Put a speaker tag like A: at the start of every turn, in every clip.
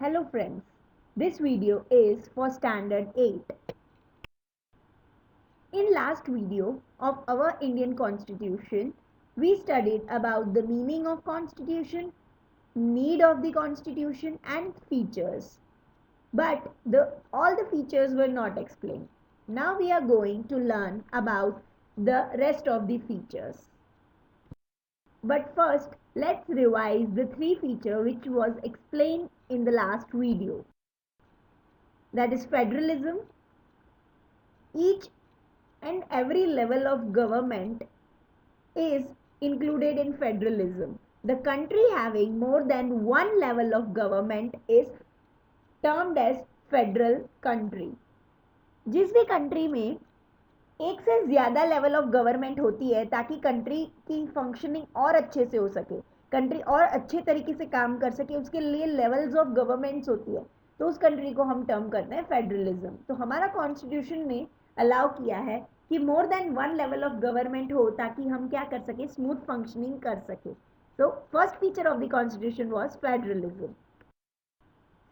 A: Hello friends, this video is for standard 8. In last video of our Indian constitution, we studied about the meaning of constitution, need of the constitution and features. But all the features were not explained. Now we are going to learn about the rest of the features. But first, let's revise the three features which was explained in the last video. That is federalism. Each and every level of government is included in federalism. The country having more than one level of government is termed as federal country. जिस भी country में एक से ज़्यादा level of government होती है ताकि country की फंक्शनिंग और अच्छे से हो सके, कंट्री और अच्छे तरीके से काम कर सके, उसके लिए लेवल्स ऑफ गवर्नमेंट्स होती है, तो उस कंट्री को हम टर्म करते हैं फेडरलिज्म. तो हमारा कॉन्स्टिट्यूशन ने अलाउ किया है कि more than one level of government हो ताकि हम क्या कर सके, स्मूथ फंक्शनिंग कर सके. तो first feature of the constitution was federalism.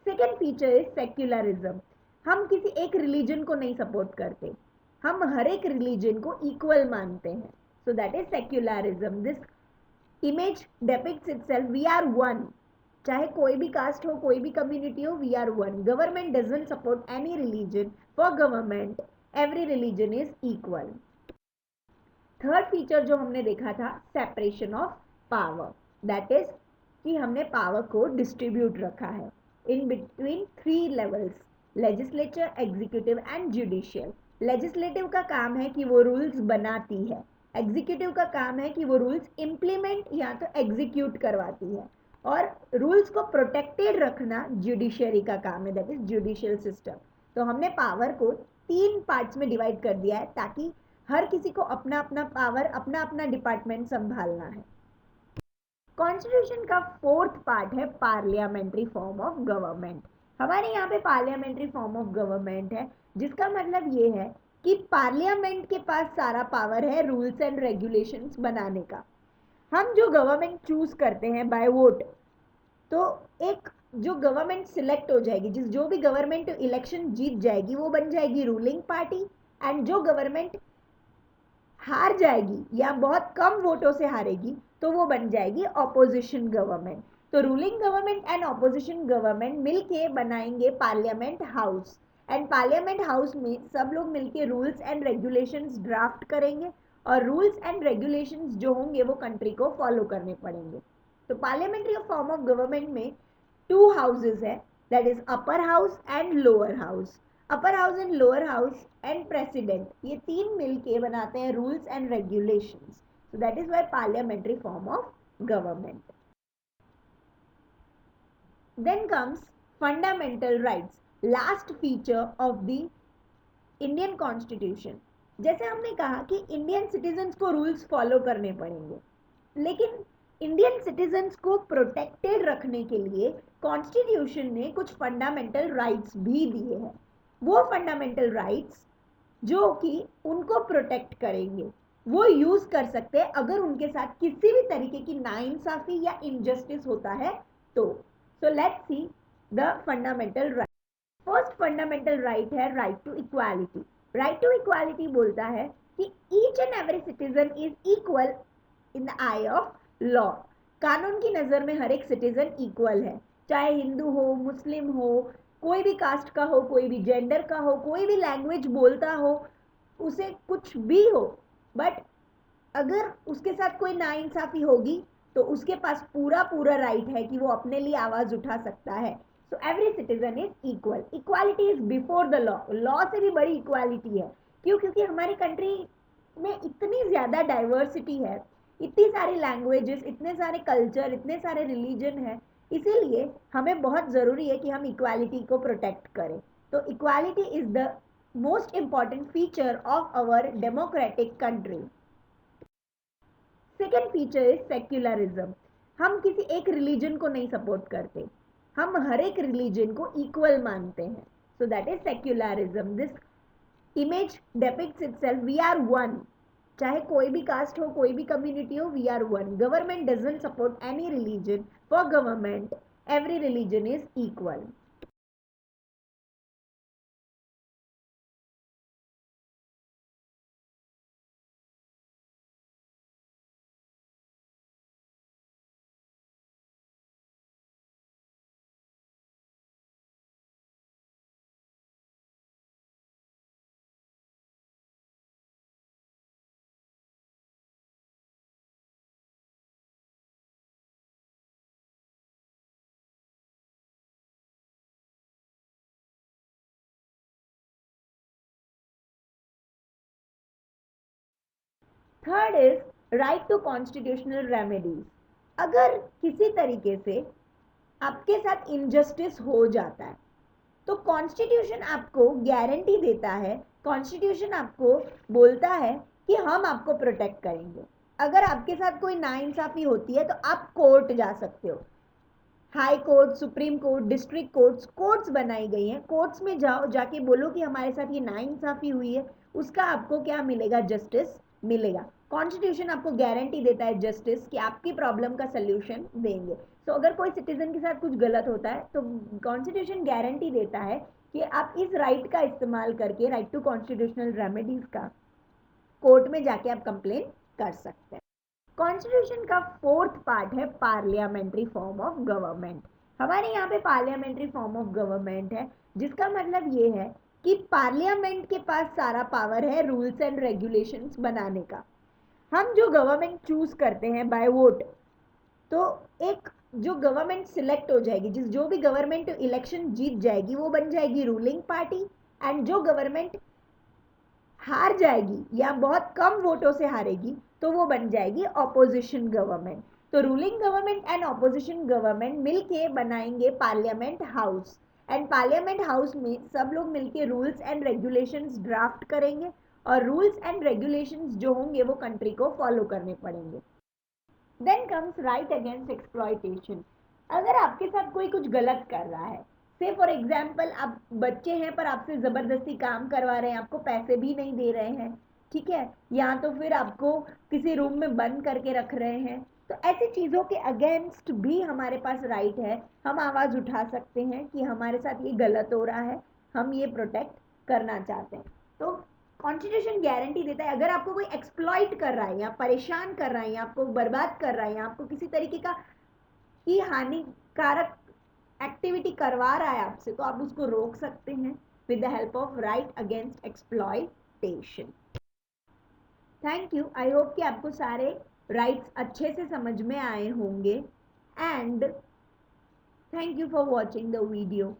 A: Second feature is secularism. हम किसी एक रिलीजन को नहीं सपोर्ट करते, हम हर एक रिलीजन को इक्वल मानते हैं. So that is secularism. This image depicts itself we are one. चाहे कोई भी कास्ट हो, कोई भी कम्युनिटी हो, we are one. Government doesn't support any religion. For government every religion is equal. Third feature जो हमने देखा था, separation of power. That is कि हमने पावर को डिस्ट्रीब्यूट रखा है in between three levels, legislature, executive and judicial. Legislative का काम है कि वो रूल्स बनाती है, एग्जीक्यूटिव का काम है कि वो रूल्स इम्प्लीमेंट या तो एग्जीक्यूट करवाती है, और रूल्स को प्रोटेक्टेड रखना जुडिशरी का काम है, दैट इज जुडिशियल सिस्टम. तो हमने पावर को तीन पार्ट्स में डिवाइड कर दिया है ताकि हर किसी को अपना अपना पावर, अपना अपना डिपार्टमेंट संभालना है. कॉन्स्टिट्यूशन का फोर्थ पार्ट है पार्लियामेंट्री फॉर्म ऑफ गवर्नमेंट. हमारे यहाँ पे पार्लियामेंट्री फॉर्म ऑफ गवर्नमेंट है, जिसका मतलब ये है कि पार्लियामेंट के पास सारा पावर है रूल्स एंड रेगुलेशंस बनाने का. हम जो गवर्नमेंट चूज करते हैं बाय वोट, तो एक जो गवर्नमेंट सिलेक्ट हो जाएगी, जो भी गवर्नमेंट इलेक्शन जीत जाएगी वो बन जाएगी रूलिंग पार्टी, एंड जो गवर्नमेंट हार जाएगी या बहुत कम वोटों से हारेगी तो वो बन जाएगी ऑपोजिशन गवर्नमेंट. तो ruling government and opposition government मिलके बनाएंगे parliament house, and parliament house में सब लोग मिलके रूल्स एंड रेगुलेशंस ड्राफ्ट करेंगे, और रूल्स एंड रेगुलेशंस जो होंगे वो कंट्री को फॉलो करने पड़ेंगे. तो पार्लियामेंट्री फॉर्म ऑफ गवर्नमेंट में टू हाउसेज है, that is upper house and lower house. Upper house and lower house and president, ये तीन मिलके बनाते हैं rules and regulations. So that is why parliamentary form of government. Then comes fundamental rights, last feature of the Indian constitution. जैसे हमने कहा कि Indian citizens को रूल्स फॉलो करने पड़ेंगे, लेकिन इंडियन सिटीजन्स को प्रोटेक्टेड रखने के लिए कॉन्स्टिट्यूशन ने कुछ फंडामेंटल राइट्स भी दिए हैं. वो फंडामेंटल राइट्स जो कि उनको प्रोटेक्ट करेंगे, वो यूज कर सकते हैं अगर उनके साथ किसी भी तरीके की नाइंसाफी या इनजस्टिस होता है तो. So let's see the fundamental right. First fundamental right है right to equality. Right to equality बोलता है कि each and every citizen is equal in the eye of law. कानून की नज़र में हर एक सिटीजन इक्वल है, चाहे हिंदू हो, मुस्लिम हो, कोई भी कास्ट का हो, कोई भी जेंडर का हो, कोई भी लैंग्वेज बोलता हो, उसे कुछ भी हो, बट अगर उसके साथ कोई नाइंसाफी होगी तो उसके पास पूरा पूरा राइट है कि वो अपने लिए आवाज़ उठा सकता है. So every citizen is equal. Equality is before the law. Law से भी बड़ी इक्वालिटी है. क्यों? क्योंकि हमारी कंट्री में इतनी ज़्यादा डाइवर्सिटी है, इतनी सारी लैंग्वेजेस, इतने सारे कल्चर, इतने सारे रिलीजन है, इसीलिए हमें बहुत ज़रूरी है कि हम इक्वालिटी को प्रोटेक्ट करें. तो equality is the most important feature of our democratic country. Second feature is secularism. हम किसी एक रिलीजन को नहीं सपोर्ट करते, हम हर एक रिलीजन को इक्वल मानते हैं. So that is secularism. This image depicts itself we are one. चाहे कोई भी कास्ट हो, कोई भी कम्युनिटी हो, we are one. Government doesn't support any religion. For government every religion is equal. Third is right to constitutional remedies. अगर किसी तरीके से आपके साथ इनजस्टिस हो जाता है तो कॉन्स्टिट्यूशन आपको गारंटी देता है, कॉन्स्टिट्यूशन आपको बोलता है कि हम आपको प्रोटेक्ट करेंगे. अगर आपके साथ कोई नाइंसाफी होती है तो आप कोर्ट जा सकते हो. High court, supreme court, district courts, courts बनाई गई हैं. कोर्ट्स में जाओ, जाके बोलो कि हमारे साथ ये नाइंसाफी हुई है, उसका आपको क्या मिलेगा, जस्टिस मिलेगा. कॉन्स्टिट्यूशन आपको गारंटी देता है जस्टिस कि आपकी प्रॉब्लम का सोल्यूशन देंगे. तो अगर कोई सिटीजन के साथ कुछ गलत होता है तो कॉन्स्टिट्यूशन गारंटी देता है कि आप इस राइट का इस्तेमाल करके, राइट टू कॉन्स्टिट्यूशनल रेमेडीज का, कोर्ट में जाके आप कंप्लेन कर सकते हैं. कॉन्स्टिट्यूशन का फोर्थ पार्ट है पार्लियामेंट्री फॉर्म ऑफ गवर्नमेंट. हमारे यहाँ पे पार्लियामेंट्री फॉर्म ऑफ गवर्नमेंट है, जिसका मतलब ये है कि पार्लियामेंट के पास सारा पावर है रूल्स एंड रेगुलेशंस बनाने का. हम जो गवर्नमेंट चूज करते हैं बाय वोट, तो एक जो गवर्नमेंट सिलेक्ट हो जाएगी, जो भी गवर्नमेंट इलेक्शन जीत जाएगी वो बन जाएगी रूलिंग पार्टी. एंड जो गवर्नमेंट हार जाएगी या बहुत कम वोटों से हारेगी तो वो बन जाएगी ऑपोजिशन गवर्नमेंट. तो ruling government and opposition government मिलके बनाएंगे parliament house. And parliament house में सब लोग मिलके रूल्स एंड रेगुलेशंस ड्राफ्ट करेंगे और रूल्स एंड रेगुलेशंस जो होंगे वो कंट्री को फॉलो करने पड़ेंगे. Then comes right against exploitation. अगर आपके साथ कोई कुछ गलत कर रहा है, से फॉर एग्जाम्पल आप बच्चे हैं पर आपसे ज़बरदस्ती काम करवा रहे हैं, आपको पैसे भी नहीं दे रहे हैं, ठीक है, या तो फिर आपको किसी रूम में बंद करके रख रहे हैं, तो ऐसी चीज़ों के अगेंस्ट भी हमारे पास राइट है. हम आवाज़ उठा सकते हैं कि हमारे साथ ये गलत हो रहा है, हम ये प्रोटेक्ट करना चाहते हैं. तो कॉन्स्टिट्यूशन गारंटी देता है अगर आपको कोई एक्सप्लॉइट कर रहा है या परेशान कर रहा है या आपको बर्बाद कर रहा है या आपको किसी तरीके का ही हानिकारक एक्टिविटी करवा रहा है आपसे, तो आप उसको रोक सकते हैं with the help of right against exploitation. Thank you. I hope कि आपको सारे राइट्स अच्छे से समझ में आए होंगे. And thank you for watching the video.